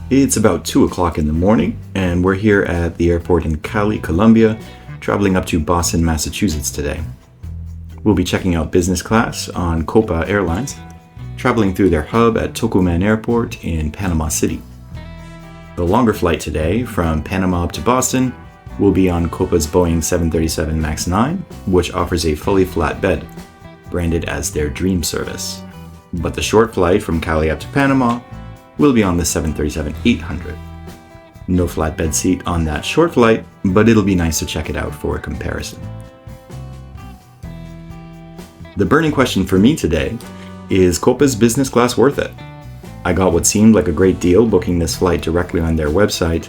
It's about 2 o'clock in the morning, and we're here at the airport in Cali, Colombia, traveling up to Boston, Massachusetts today. We'll be checking out business class on Copa Airlines, traveling through their hub at Tocumen Airport in Panama City. The longer flight today, from Panama up to Boston, will be on Copa's Boeing 737 MAX 9, which offers a fully flat bed, branded as their dream service. But the short flight from Cali up to Panama will be on the 737-800. No flatbed seat on that short flight, but it'll be nice to check it out for a comparison. The burning question for me today is Copa's business class worth it? I got what seemed like a great deal booking this flight directly on their website,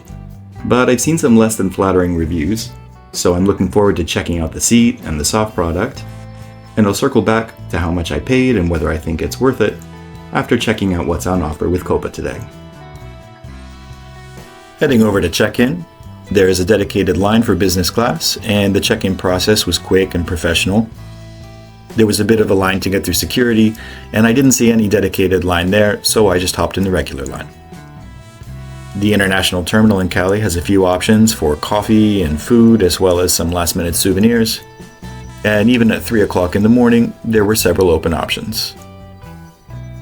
but I've seen some less than flattering reviews, so I'm looking forward to checking out the seat and the soft product, and I'll circle back to how much I paid and whether I think it's worth it after checking out what's on offer with Copa today. Heading over to check-in, there is a dedicated line for business class, and the check-in process was quick and professional. There was a bit of a line to get through security, and I didn't see any dedicated line there, so I just hopped in the regular line. The international terminal in Cali has a few options for coffee and food, as well as some last-minute souvenirs. And even at 3 o'clock in the morning, there were several open options.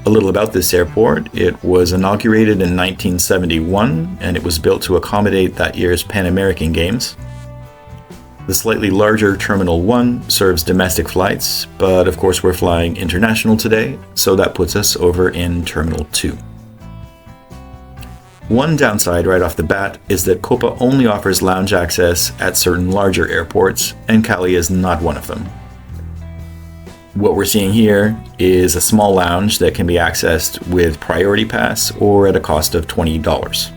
A little about this airport: it was inaugurated in 1971, and it was built to accommodate that year's Pan American Games. The slightly larger Terminal 1 serves domestic flights, but of course we're flying international today, so that puts us over in Terminal 2. One downside right off the bat is that Copa only offers lounge access at certain larger airports, and Cali is not one of them. What we're seeing here is a small lounge that can be accessed with Priority Pass or at a cost of $20.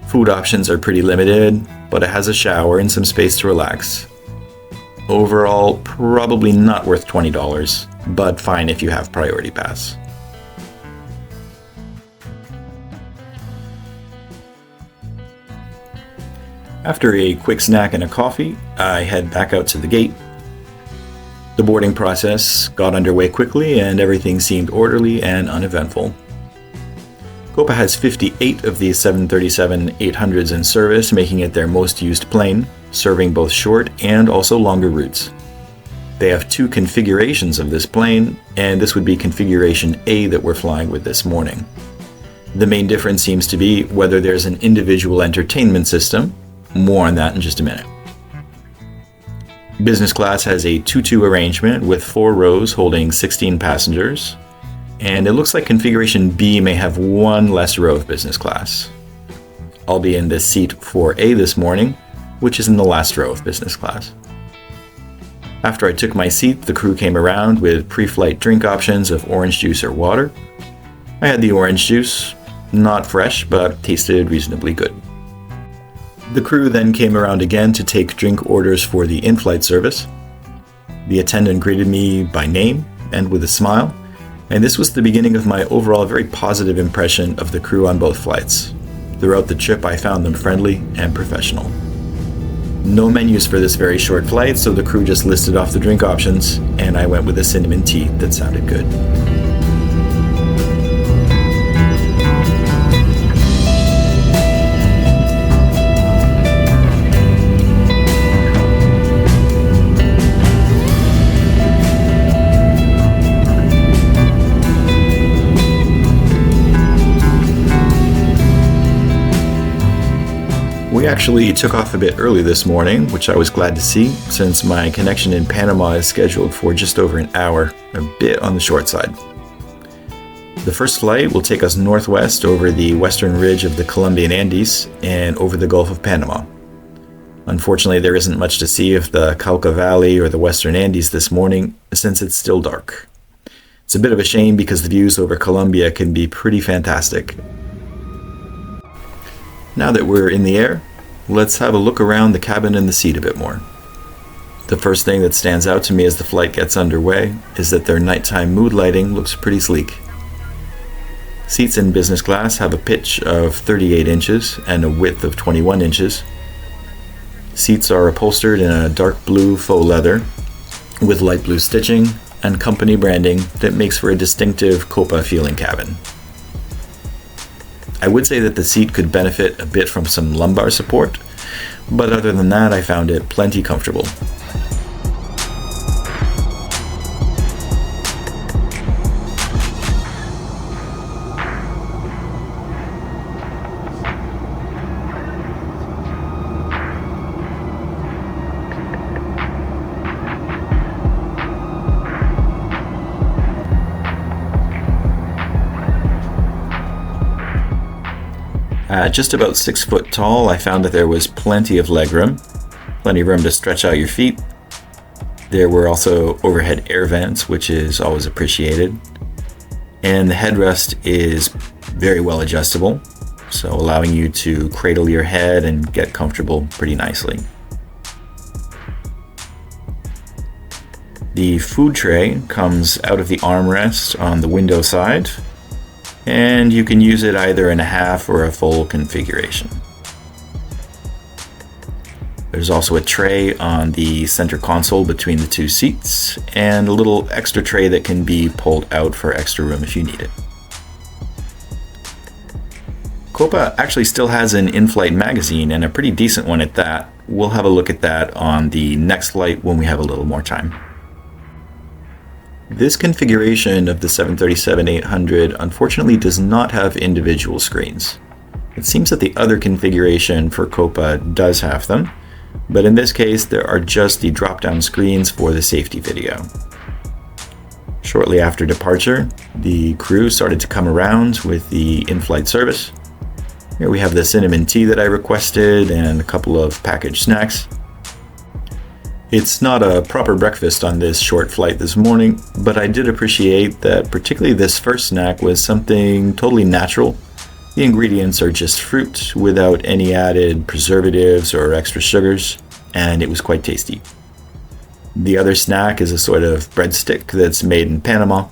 Food options are pretty limited, but it has a shower and some space to relax. Overall, probably not worth $20, but fine if you have Priority Pass. After a quick snack and a coffee, I head back out to the gate. The boarding process got underway quickly, and everything seemed orderly and uneventful. Copa has 58 of these 737-800s in service, making it their most used plane, serving both short and also longer routes. They have two configurations of this plane, and this would be configuration A that we're flying with this morning. The main difference seems to be whether there's an individual entertainment system. More on that in just a minute. Business class has a 2-2 arrangement with 4 rows holding 16 passengers, and it looks like configuration B may have one less row of business class. I'll be in the seat 4A this morning, which is in the last row of business class. After I took my seat, the crew came around with pre-flight drink options of orange juice or water. I had the orange juice, not fresh, but tasted reasonably good. The crew then came around again to take drink orders for the in-flight service. The attendant greeted me by name and with a smile, and this was the beginning of my overall very positive impression of the crew on both flights. Throughout the trip, I found them friendly and professional. No menus for this very short flight, so the crew just listed off the drink options, and I went with a cinnamon tea that sounded good. We actually took off a bit early this morning, which I was glad to see, since my connection in Panama is scheduled for just over an hour, a bit on the short side. The first flight will take us northwest over the western ridge of the Colombian Andes and over the Gulf of Panama. Unfortunately, there isn't much to see of the Cauca Valley or the western Andes this morning, since it's still dark. It's a bit of a shame because the views over Colombia can be pretty fantastic. Now that we're in the air, let's have a look around the cabin and the seat a bit more. The first thing that stands out to me as the flight gets underway is that their nighttime mood lighting looks pretty sleek. Seats in business class have a pitch of 38 inches and a width of 21 inches. Seats are upholstered in a dark blue faux leather with light blue stitching and company branding that makes for a distinctive Copa feeling cabin. I would say that the seat could benefit a bit from some lumbar support, but other than that, I found it plenty comfortable. At just about 6 foot tall, I found that there was plenty of legroom, plenty of room to stretch out your feet. There were also overhead air vents, which is always appreciated. And the headrest is very well adjustable, so allowing you to cradle your head and get comfortable pretty nicely. The food tray comes out of the armrest on the window side, and you can use it either in a half or a full configuration. There's also a tray on the center console between the two seats, and a little extra tray that can be pulled out for extra room if you need it. Copa actually still has an in-flight magazine, and a pretty decent one at that. We'll have a look at that on the next flight when we have a little more time. This configuration of the 737-800 unfortunately does not have individual screens. It seems that the other configuration for Copa does have them, but in this case there are just the drop-down screens for the safety video. Shortly after departure, the crew started to come around with the in-flight service. Here we have the cinnamon tea that I requested and a couple of packaged snacks. It's not a proper breakfast on this short flight this morning, but I did appreciate that particularly this first snack was something totally natural. The ingredients are just fruit without any added preservatives or extra sugars, and it was quite tasty. The other snack is a sort of breadstick that's made in Panama,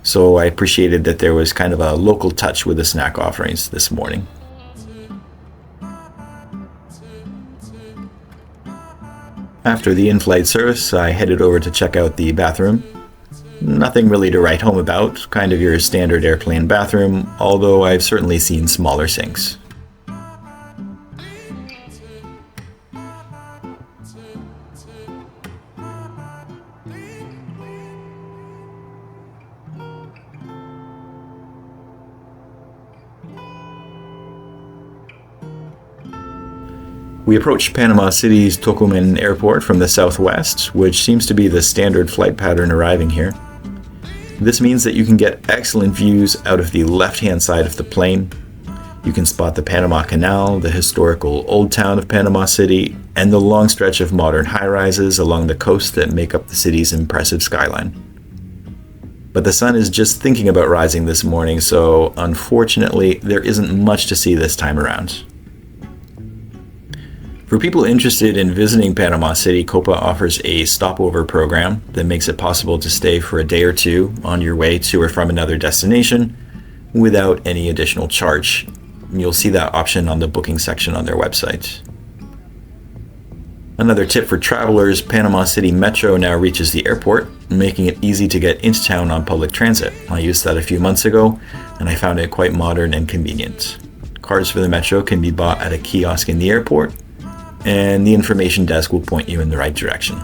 so I appreciated that there was kind of a local touch with the snack offerings this morning. After the in-flight service, I headed over to check out the bathroom. Nothing really to write home about, kind of your standard airplane bathroom, although I've certainly seen smaller sinks. We approached Panama City's Tocumen Airport from the southwest, which seems to be the standard flight pattern arriving here. This means that you can get excellent views out of the left-hand side of the plane. You can spot the Panama Canal, the historical Old Town of Panama City, and the long stretch of modern high-rises along the coast that make up the city's impressive skyline. But the sun is just thinking about rising this morning, so unfortunately there isn't much to see this time around. For people interested in visiting Panama City, Copa offers a stopover program that makes it possible to stay for a day or two on your way to or from another destination without any additional charge. You'll see that option on the booking section on their website. Another tip for travelers, Panama City Metro now reaches the airport, making it easy to get into town on public transit. I used that a few months ago, and I found it quite modern and convenient. Cards for the Metro can be bought at a kiosk in the airport, and the information desk will point you in the right direction.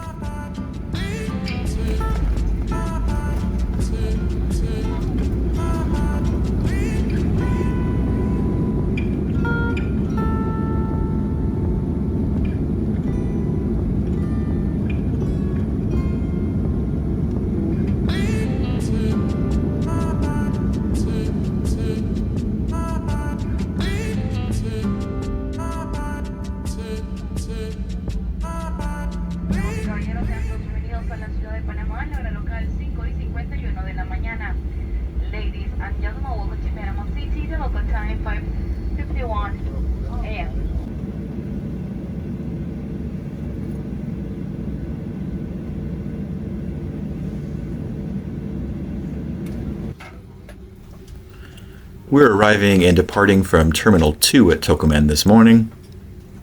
We're arriving and departing from Terminal 2 at Tocumen this morning.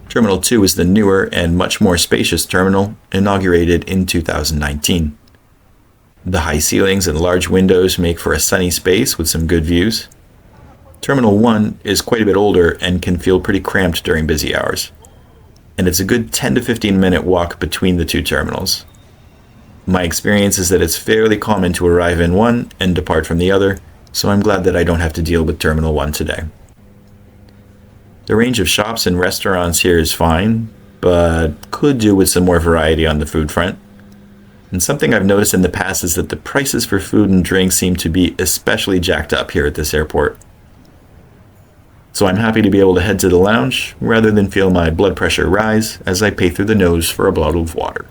Terminal 2 is the newer and much more spacious terminal, inaugurated in 2019. The high ceilings and large windows make for a sunny space with some good views. Terminal 1 is quite a bit older and can feel pretty cramped during busy hours. And it's a good 10 to 15 minute walk between the two terminals. My experience is that it's fairly common to arrive in one and depart from the other, so I'm glad that I don't have to deal with Terminal 1 today. The range of shops and restaurants here is fine, but could do with some more variety on the food front. And something I've noticed in the past is that the prices for food and drinks seem to be especially jacked up here at this airport. So I'm happy to be able to head to the lounge rather than feel my blood pressure rise as I pay through the nose for a bottle of water.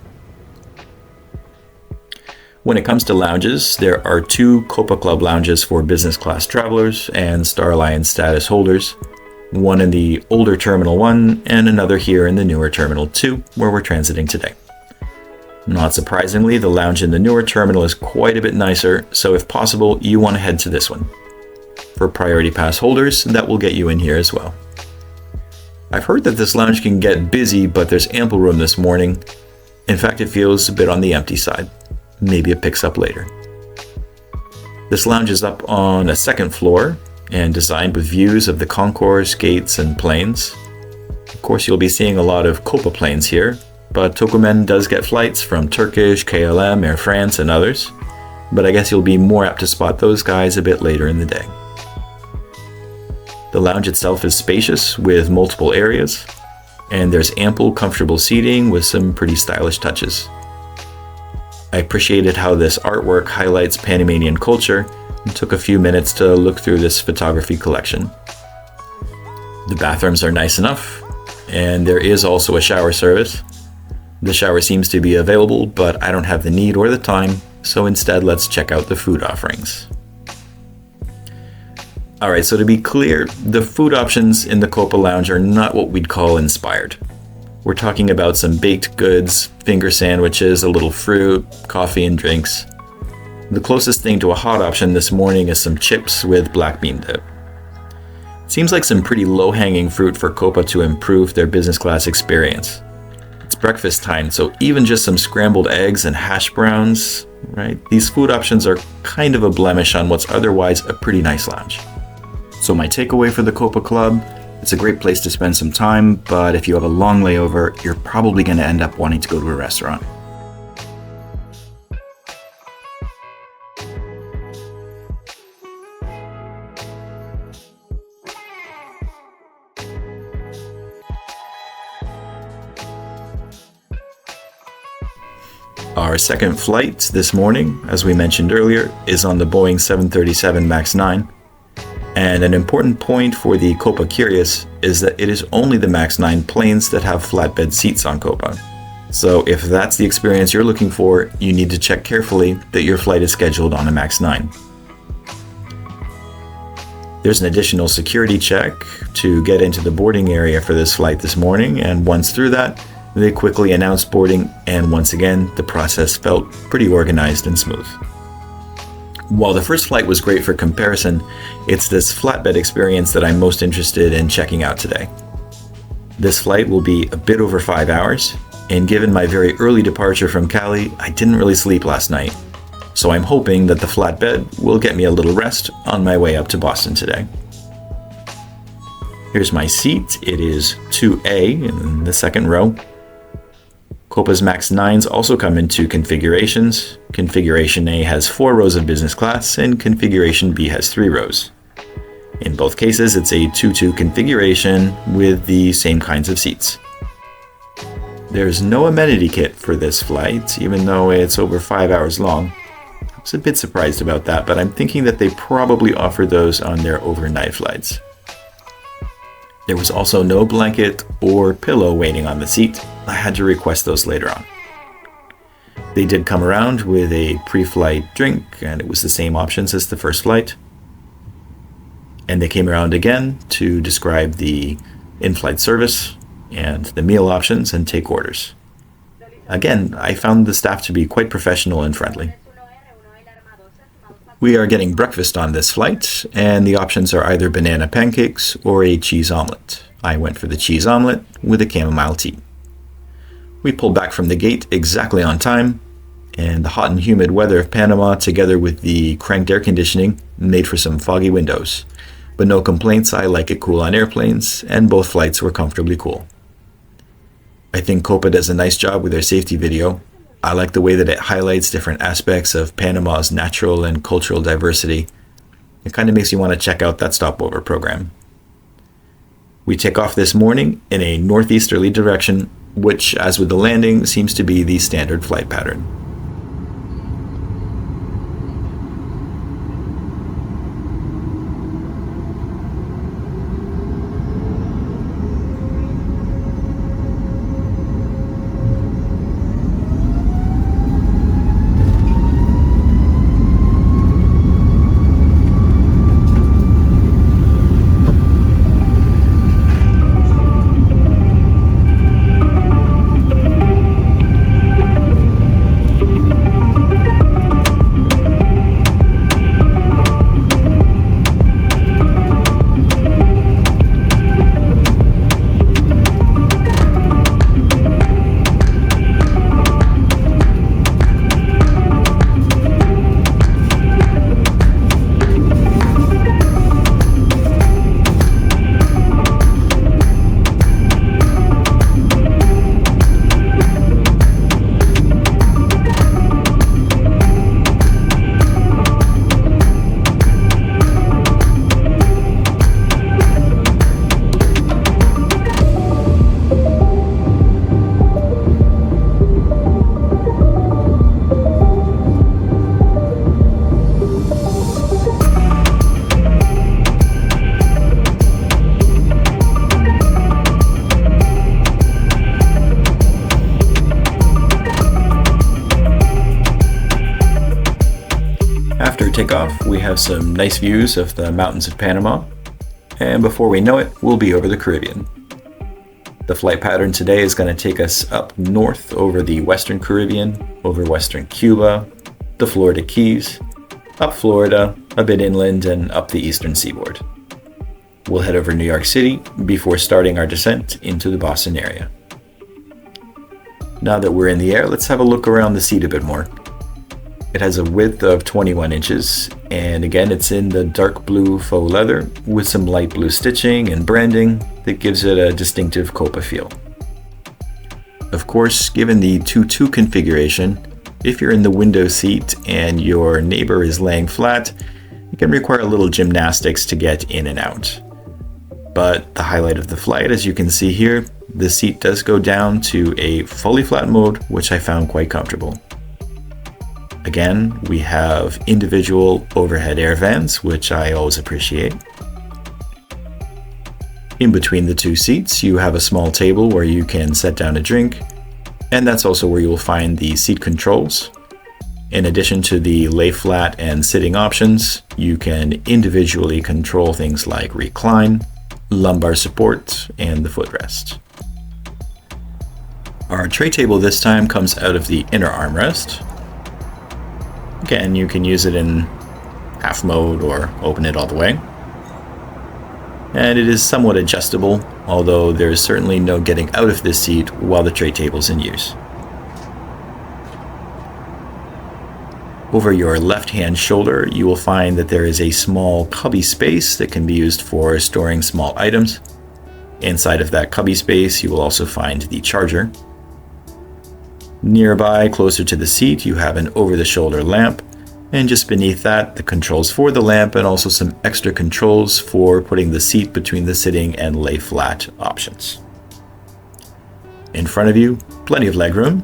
When it comes to lounges, there are 2 Copa Club lounges for business class travelers and Star Alliance status holders, one in the older Terminal 1 and another here in the newer Terminal 2 where we're transiting today. Not surprisingly, the lounge in the newer terminal is quite a bit nicer, so if possible, you want to head to this one. For priority pass holders, that will get you in here as well. I've heard that this lounge can get busy, but there's ample room this morning. In fact, it feels a bit on the empty side. Maybe it picks up later. This lounge is up on a second floor and designed with views of the concourse, gates, and planes. Of course, you'll be seeing a lot of Copa planes here, but Tokumen does get flights from Turkish, KLM, Air France, and others. But I guess you'll be more apt to spot those guys a bit later in the day. The lounge itself is spacious with multiple areas, and there's ample, comfortable seating with some pretty stylish touches. I appreciated how this artwork highlights Panamanian culture and took a few minutes to look through this photography collection. The bathrooms are nice enough, and there is also a shower service. The shower seems to be available, but I don't have the need or the time, so instead let's check out the food offerings. Alright, so to be clear, the food options in the Copa Lounge are not what we'd call inspired. We're talking about some baked goods, finger sandwiches, a little fruit, coffee, and drinks. The closest thing to a hot option this morning is some chips with black bean dip. Seems like some pretty low-hanging fruit for Copa to improve their business class experience. It's breakfast time, so even just some scrambled eggs and hash browns, right? These food options are kind of a blemish on what's otherwise a pretty nice lounge. So my takeaway for the Copa Club, it's a great place to spend some time, but if you have a long layover, you're probably going to end up wanting to go to a restaurant. Our second flight this morning, as we mentioned earlier, is on the Boeing 737 MAX 9. And an important point for the Copa Curious is that it is only the MAX 9 planes that have flatbed seats on Copa. So if that's the experience you're looking for, you need to check carefully that your flight is scheduled on a MAX 9. There's an additional security check to get into the boarding area for this flight this morning, and once through that, they quickly announced boarding, and once again, the process felt pretty organized and smooth. While the first flight was great for comparison, it's this flatbed experience that I'm most interested in checking out today. This flight will be a bit over 5 hours, and given my very early departure from Cali, I didn't really sleep last night. So I'm hoping that the flatbed will get me a little rest on my way up to Boston today. Here's my seat. It is 2A in the second row. Copa's MAX 9s also come in 2 configurations. Configuration A has 4 rows of business class, and Configuration B has 3 rows. In both cases, it's a 2-2 configuration with the same kinds of seats. There's no amenity kit for this flight, even though it's over 5 hours long. I was a bit surprised about that, but I'm thinking that they probably offer those on their overnight flights. There was also no blanket or pillow waiting on the seat. I had to request those later on. They did come around with a pre-flight drink, and it was the same options as the first flight. And they came around again to describe the in-flight service and the meal options and take orders. Again, I found the staff to be quite professional and friendly. We are getting breakfast on this flight, and the options are either banana pancakes or a cheese omelet. I went for the cheese omelet with a chamomile tea. We pulled back from the gate exactly on time, and the hot and humid weather of Panama, together with the cranked air conditioning, made for some foggy windows. But no complaints, I like it cool on airplanes, and both flights were comfortably cool. I think Copa does a nice job with their safety video. I like the way that it highlights different aspects of Panama's natural and cultural diversity. It kind of makes you want to check out that stopover program. We take off this morning in a northeasterly direction, which, as with the landing, seems to be the standard flight pattern. After takeoff, we have some nice views of the mountains of Panama, and before we know it, we'll be over the Caribbean. The flight pattern today is going to take us up north over the Western Caribbean, over Western Cuba, the Florida Keys, up Florida, a bit inland, and up the eastern seaboard. We'll head over New York City before starting our descent into the Boston area. Now that we're in the air, let's have a look around the seat a bit more. It has a width of 21 inches, and again, it's in the dark blue faux leather with some light blue stitching and branding that gives it a distinctive Copa feel. Of course, given the 2-2 configuration, if you're in the window seat and your neighbor is laying flat, it can require a little gymnastics to get in and out. But the highlight of the flight, as you can see here, the seat does go down to a fully flat mode, which I found quite comfortable. Again, we have individual overhead air vents, which I always appreciate. In between the two seats, you have a small table where you can set down a drink, and that's also where you will find the seat controls. In addition to the lay flat and sitting options, you can individually control things like recline, lumbar support, and the footrest. Our tray table this time comes out of the inner armrest. Again, you can use it in half mode or open it all the way. And it is somewhat adjustable, although there is certainly no getting out of this seat while the tray table is in use. Over your left-hand shoulder, you will find that there is a small cubby space that can be used for storing small items. Inside of that cubby space, you will also find the charger. Nearby, closer to the seat, you have an over-the-shoulder lamp, and just beneath that, the controls for the lamp and also some extra controls for putting the seat between the sitting and lay flat options. In front of you, plenty of legroom.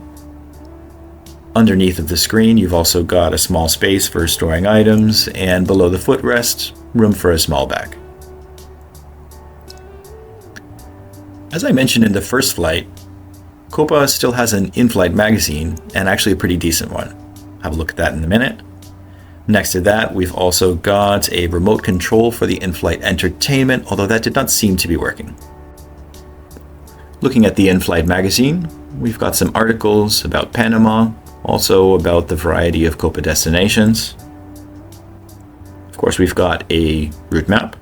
Underneath of the screen, you've also got a small space for storing items, and below the footrest, room for a small bag. As I mentioned in the first flight, Copa still has an in-flight magazine, and actually a pretty decent one. Have a look at that in a minute. Next to that, we've also got a remote control for the in-flight entertainment, although that did not seem to be working. Looking at the in-flight magazine, we've got some articles about Panama, also about the variety of Copa destinations. Of course, we've got a route map.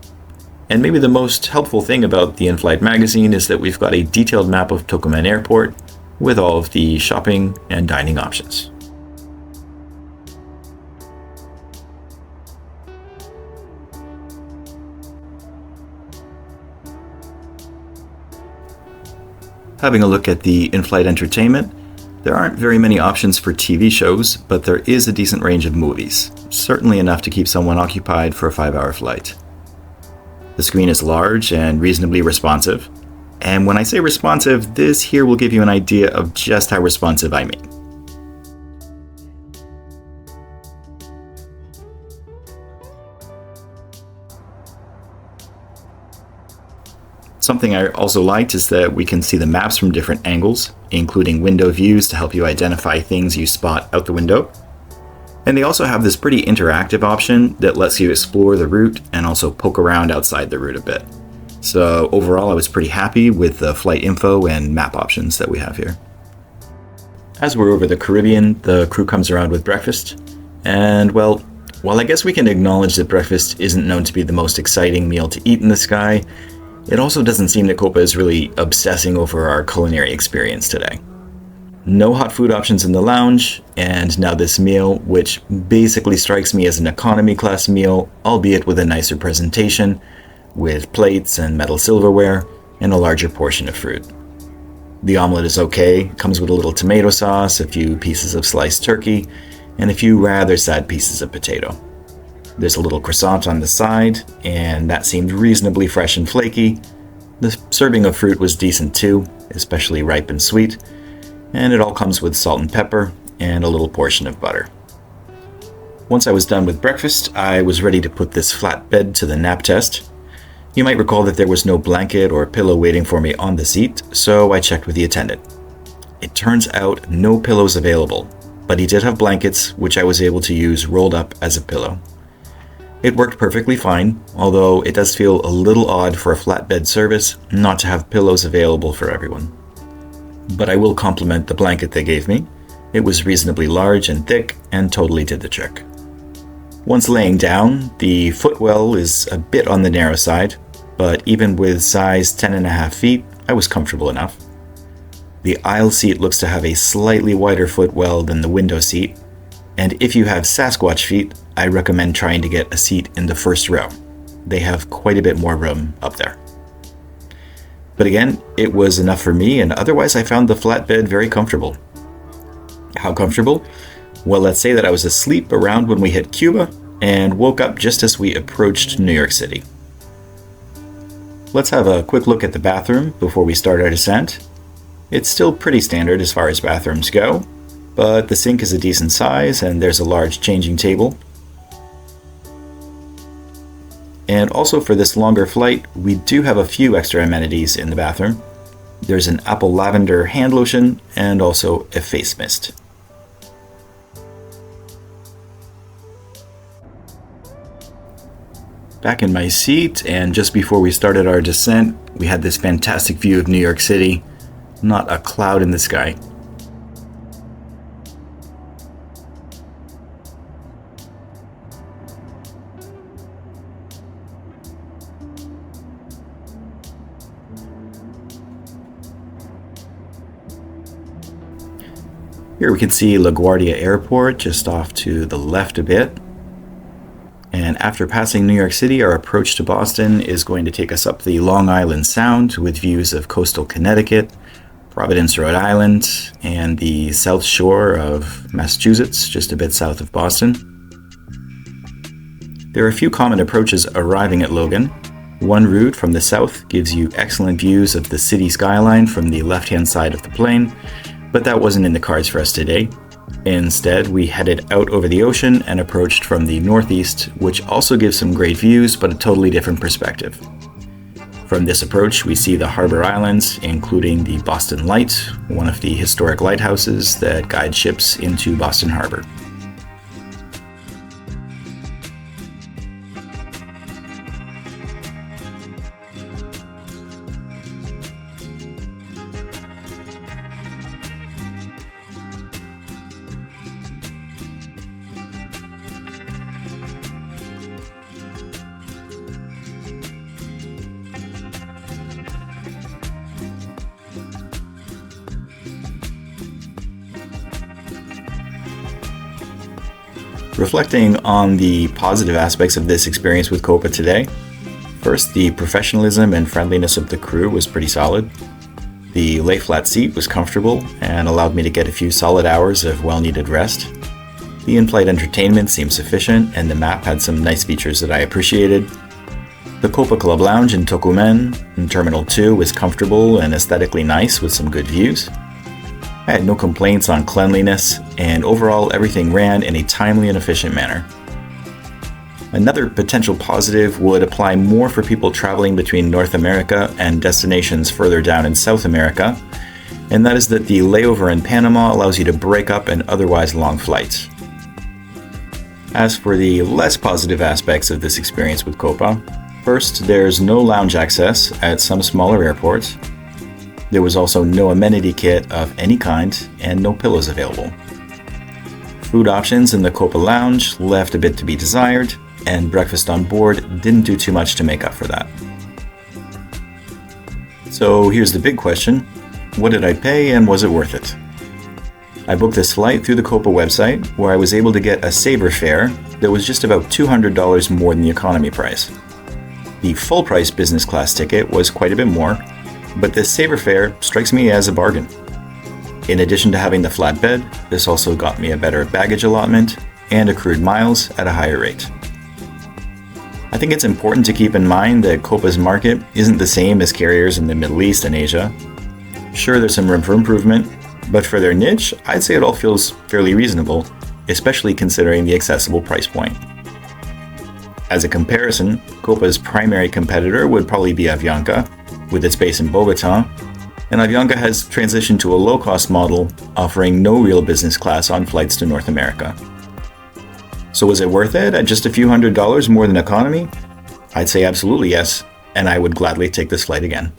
And maybe the most helpful thing about the in-flight magazine is that we've got a detailed map of Tocumen Airport with all of the shopping and dining options. Having a look at the in-flight entertainment, there aren't very many options for TV shows, but there is a decent range of movies, certainly enough to keep someone occupied for a 5-hour flight. The screen is large and reasonably responsive, and when I say responsive, this here will give you an idea of just how responsive I mean. Something I also liked is that we can see the maps from different angles, including window views to help you identify things you spot out the window. And they also have this pretty interactive option that lets you explore the route and also poke around outside the route a bit. So overall, I was pretty happy with the flight info and map options that we have here. As we're over the Caribbean, the crew comes around with breakfast. And well, while I guess we can acknowledge that breakfast isn't known to be the most exciting meal to eat in the sky, it also doesn't seem that Copa is really obsessing over our culinary experience today. No hot food options in the lounge, and now this meal, which basically strikes me as an economy class meal, albeit with a nicer presentation, with plates and metal silverware, and a larger portion of fruit. The omelet is okay, comes with a little tomato sauce, a few pieces of sliced turkey, and a few rather sad pieces of potato. There's a little croissant on the side, and that seemed reasonably fresh and flaky. The serving of fruit was decent too, especially ripe and sweet, and it all comes with salt and pepper and a little portion of butter. Once I was done with breakfast, I was ready to put this flat bed to the nap test. You might recall that there was no blanket or pillow waiting for me on the seat, so I checked with the attendant. It turns out no pillows available, but he did have blankets, which I was able to use rolled up as a pillow. It worked perfectly fine, although it does feel a little odd for a flatbed service not to have pillows available for everyone. But I will compliment the blanket they gave me. It was reasonably large and thick and totally did the trick. Once laying down, the footwell is a bit on the narrow side, but even with size 10.5 feet, I was comfortable enough. The aisle seat looks to have a slightly wider footwell than the window seat, and if you have Sasquatch feet, I recommend trying to get a seat in the first row. They have quite a bit more room up there. But again, it was enough for me, and otherwise I found the flatbed very comfortable. How comfortable? Well, let's say that I was asleep around when we hit Cuba and woke up just as we approached New York City. Let's have a quick look at the bathroom before we start our descent. It's still pretty standard as far as bathrooms go, but the sink is a decent size and there's a large changing table. And also for this longer flight, we do have a few extra amenities in the bathroom. There's an apple lavender hand lotion and also a face mist. Back in my seat, and just before we started our descent, we had this fantastic view of New York City. Not a cloud in the sky. Here we can see LaGuardia Airport just off to the left a bit. And after passing New York City, our approach to Boston is going to take us up the Long Island Sound with views of coastal Connecticut, Providence, Rhode Island, and the South Shore of Massachusetts, just a bit south of Boston. There are a few common approaches arriving at Logan. One route from the south gives you excellent views of the city skyline from the left-hand side of the plane, but that wasn't in the cards for us today. Instead, we headed out over the ocean and approached from the northeast, which also gives some great views, but a totally different perspective. From this approach, we see the harbor islands, including the Boston Light, one of the historic lighthouses that guide ships into Boston Harbor. Reflecting on the positive aspects of this experience with Copa today, first, the professionalism and friendliness of the crew was pretty solid. The lay-flat seat was comfortable and allowed me to get a few solid hours of well-needed rest. The in-flight entertainment seemed sufficient, and the map had some nice features that I appreciated. The Copa Club lounge in Tocumen, in Terminal 2, was comfortable and aesthetically nice with some good views. I had no complaints on cleanliness, and overall everything ran in a timely and efficient manner. Another potential positive would apply more for people traveling between North America and destinations further down in South America, and that is that the layover in Panama allows you to break up an otherwise long flight. As for the less positive aspects of this experience with Copa, first, there's no lounge access at some smaller airports. There was also no amenity kit of any kind and no pillows available. Food options in the Copa lounge left a bit to be desired, and breakfast on board didn't do too much to make up for that. So here's the big question: what did I pay and was it worth it? I booked this flight through the Copa website, where I was able to get a saver fare that was just about $200 more than the economy price. The full price business class ticket was quite a bit more, but this saver fare strikes me as a bargain. In addition to having the flat bed, this also got me a better baggage allotment and accrued miles at a higher rate. I think it's important to keep in mind that Copa's market isn't the same as carriers in the Middle East and Asia. Sure, there's some room for improvement, but for their niche, I'd say it all feels fairly reasonable, especially considering the accessible price point. As a comparison, Copa's primary competitor would probably be Avianca, with its base in Bogota, and Avianca has transitioned to a low-cost model, offering no real business class on flights to North America. So was it worth it at just a few $100s more than economy? I'd say absolutely yes, and I would gladly take this flight again.